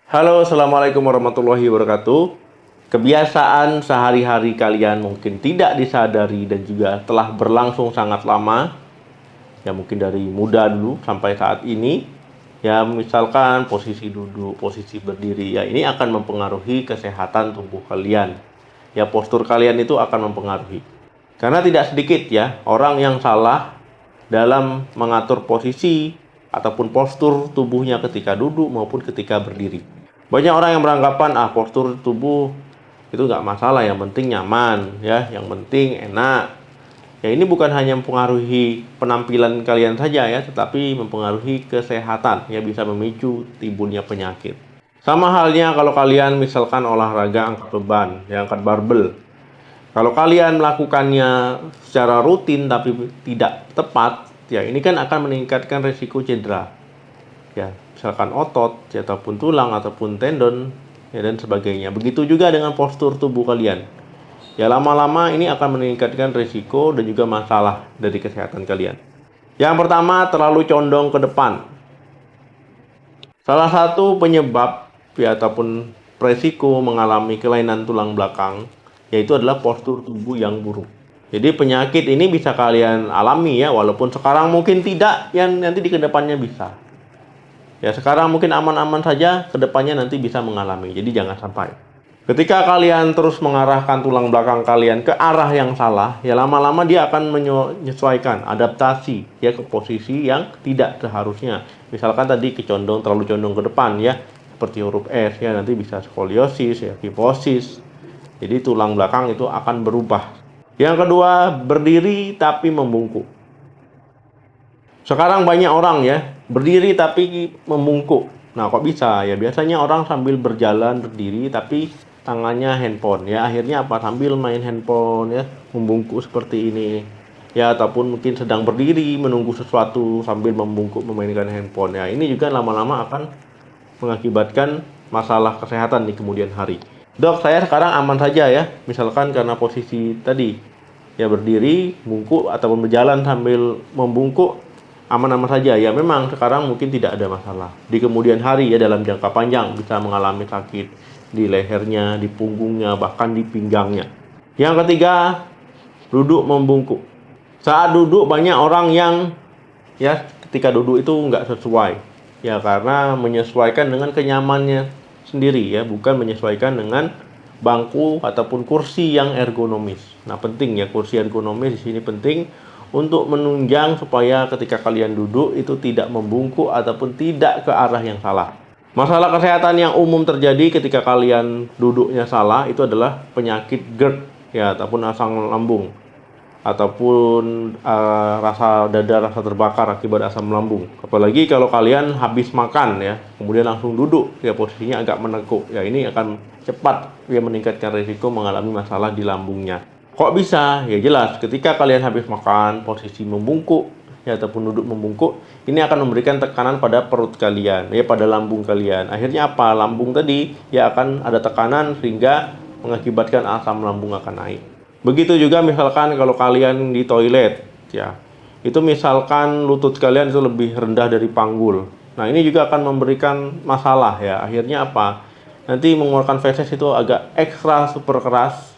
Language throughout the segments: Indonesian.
Halo, assalamualaikum warahmatullahi wabarakatuh. Kebiasaan sehari-hari kalian mungkin tidak disadari dan juga telah berlangsung sangat lama, ya mungkin dari muda dulu sampai saat ini. Ya, misalkan posisi duduk, posisi berdiri, ya ini akan mempengaruhi kesehatan tubuh kalian. Ya, postur kalian itu akan mempengaruhi. Karena tidak sedikit ya orang yang salah dalam mengatur posisi ataupun postur tubuhnya ketika duduk maupun ketika berdiri. Banyak orang yang beranggapan postur tubuh itu nggak masalah, yang penting nyaman ya, yang penting enak. Ya ini bukan hanya mempengaruhi penampilan kalian saja ya, tetapi mempengaruhi kesehatan, ya bisa memicu timbulnya penyakit. Sama halnya kalau kalian misalkan olahraga angkat beban, ya angkat barbel. Kalau kalian melakukannya secara rutin tapi tidak tepat, ya ini kan akan meningkatkan risiko cedera. Ya, misalkan otot, ya, ataupun tulang, ataupun tendon, ya, dan sebagainya. Begitu juga dengan postur tubuh kalian. Ya, lama-lama ini akan meningkatkan risiko dan juga masalah dari kesehatan kalian. Yang pertama, terlalu condong ke depan. Salah satu penyebab, ya, ataupun resiko mengalami kelainan tulang belakang, yaitu adalah postur tubuh yang buruk. Jadi penyakit ini bisa kalian alami ya, walaupun sekarang mungkin tidak, yang nanti di kedepannya bisa. Ya sekarang mungkin aman-aman saja, kedepannya nanti bisa mengalami. Jadi jangan sampai. Ketika kalian terus mengarahkan tulang belakang kalian ke arah yang salah, ya lama-lama dia akan menyesuaikan, adaptasi ya ke posisi yang tidak seharusnya. Misalkan tadi terlalu condong ke depan ya, seperti huruf S ya, nanti bisa skoliosis ya, kifosis. Jadi tulang belakang itu akan berubah. Yang kedua, berdiri tapi membungkuk. Sekarang banyak orang ya berdiri tapi membungkuk. Nah, kok bisa? Ya biasanya orang sambil berjalan berdiri tapi tangannya handphone ya. Akhirnya apa? Sambil main handphone ya, membungkuk seperti ini. Ya, ataupun mungkin sedang berdiri menunggu sesuatu sambil membungkuk memainkan handphone. Ya, ini juga lama-lama akan mengakibatkan masalah kesehatan di kemudian hari. Dok, saya sekarang aman saja ya. Misalkan karena posisi tadi ya berdiri, bungkuk ataupun berjalan sambil membungkuk, aman-aman saja. Ya memang sekarang mungkin tidak ada masalah. Di kemudian hari ya dalam jangka panjang bisa mengalami sakit di lehernya, di punggungnya, bahkan di pinggangnya. Yang ketiga, duduk membungkuk. Saat duduk banyak orang yang ya ketika duduk itu nggak sesuai. Ya karena menyesuaikan dengan kenyamannya sendiri ya, bukan menyesuaikan dengan bangku ataupun kursi yang ergonomis. Nah penting ya, kursi ergonomis di sini penting untuk menunjang supaya ketika kalian duduk itu tidak membungkuk ataupun tidak ke arah yang salah. Masalah kesehatan yang umum terjadi ketika kalian duduknya salah itu adalah penyakit GERD ya, ataupun asam lambung, ataupun rasa dada, rasa terbakar akibat asam lambung. Apalagi kalau kalian habis makan ya, kemudian langsung duduk ya, posisinya agak menekuk. Ya ini akan cepat ya meningkatkan risiko mengalami masalah di lambungnya. Kok bisa? Ya jelas, ketika kalian habis makan, posisi membungkuk, ya ataupun duduk membungkuk, ini akan memberikan tekanan pada perut kalian, ya pada lambung kalian. Akhirnya apa? Lambung tadi ya akan ada tekanan sehingga mengakibatkan asam lambung akan naik. Begitu juga misalkan kalau kalian di toilet, ya itu misalkan lutut kalian itu lebih rendah dari panggul. Nah ini juga akan memberikan masalah ya. Akhirnya apa? Nanti mengeluarkan feses itu agak ekstra super keras,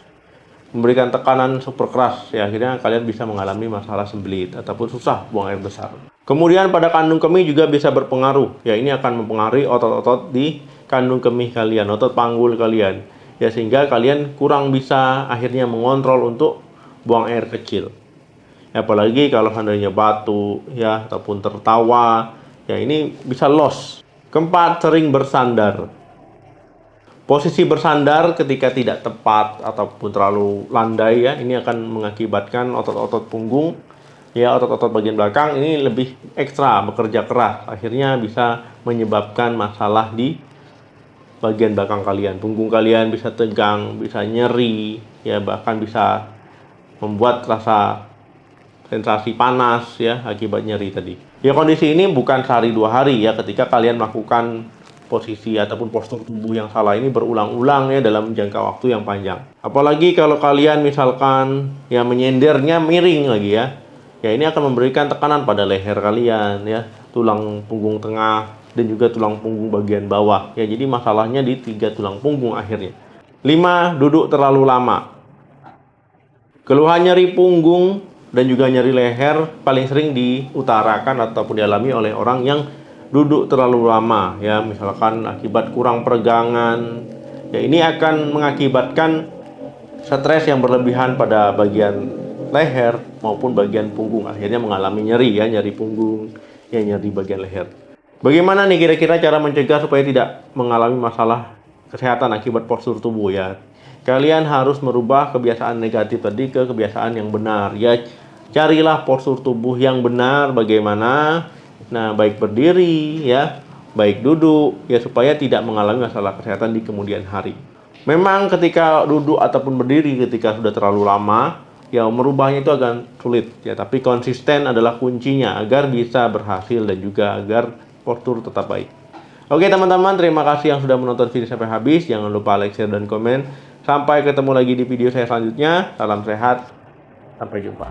memberikan tekanan super keras ya, akhirnya kalian bisa mengalami masalah sembelit ataupun susah buang air besar. Kemudian pada kandung kemih juga bisa berpengaruh ya, ini akan mempengaruhi otot-otot di kandung kemih kalian, otot panggul kalian ya, sehingga kalian kurang bisa akhirnya mengontrol untuk buang air kecil ya, apalagi kalau seandainya batuk ya ataupun tertawa ya, ini bisa loss. Keempat, sering bersandar. Posisi bersandar ketika tidak tepat ataupun terlalu landai ya, ini akan mengakibatkan otot-otot punggung ya, otot-otot bagian belakang ini lebih ekstra bekerja keras, akhirnya bisa menyebabkan masalah di bagian belakang kalian. Punggung kalian bisa tegang, bisa nyeri ya, bahkan bisa membuat rasa sensasi panas ya akibat nyeri tadi. Ya kondisi ini bukan sehari dua hari ya, ketika kalian melakukan posisi ataupun postur tubuh yang salah ini berulang-ulang ya dalam jangka waktu yang panjang. Apalagi kalau kalian misalkan ya menyendernya miring lagi ya. Ya ini akan memberikan tekanan pada leher kalian ya, tulang punggung tengah dan juga tulang punggung bagian bawah. Ya, jadi masalahnya di 3 tulang punggung akhirnya. 5. Duduk terlalu lama. Keluhan nyeri punggung dan juga nyeri leher paling sering diutarakan ataupun dialami oleh orang yang duduk terlalu lama, ya, misalkan akibat kurang peregangan. Ya, ini akan mengakibatkan stres yang berlebihan pada bagian leher maupun bagian punggung, akhirnya mengalami nyeri, ya, nyeri punggung, ya, nyeri bagian leher. Bagaimana nih kira-kira cara mencegah supaya tidak mengalami masalah kesehatan akibat postur tubuh, ya? Kalian harus merubah kebiasaan negatif tadi ke kebiasaan yang benar, ya. Carilah postur tubuh yang benar bagaimana. Nah, baik berdiri, ya, baik duduk, ya, supaya tidak mengalami masalah kesehatan di kemudian hari. Memang ketika duduk ataupun berdiri ketika sudah terlalu lama, ya, merubahnya itu agak sulit, ya, tapi konsisten adalah kuncinya agar bisa berhasil dan juga agar postur tetap baik. Oke teman-teman, terima kasih yang sudah menonton video sampai habis. Jangan lupa like, share, dan komen. Sampai ketemu lagi di video saya selanjutnya. Salam sehat, sampai jumpa.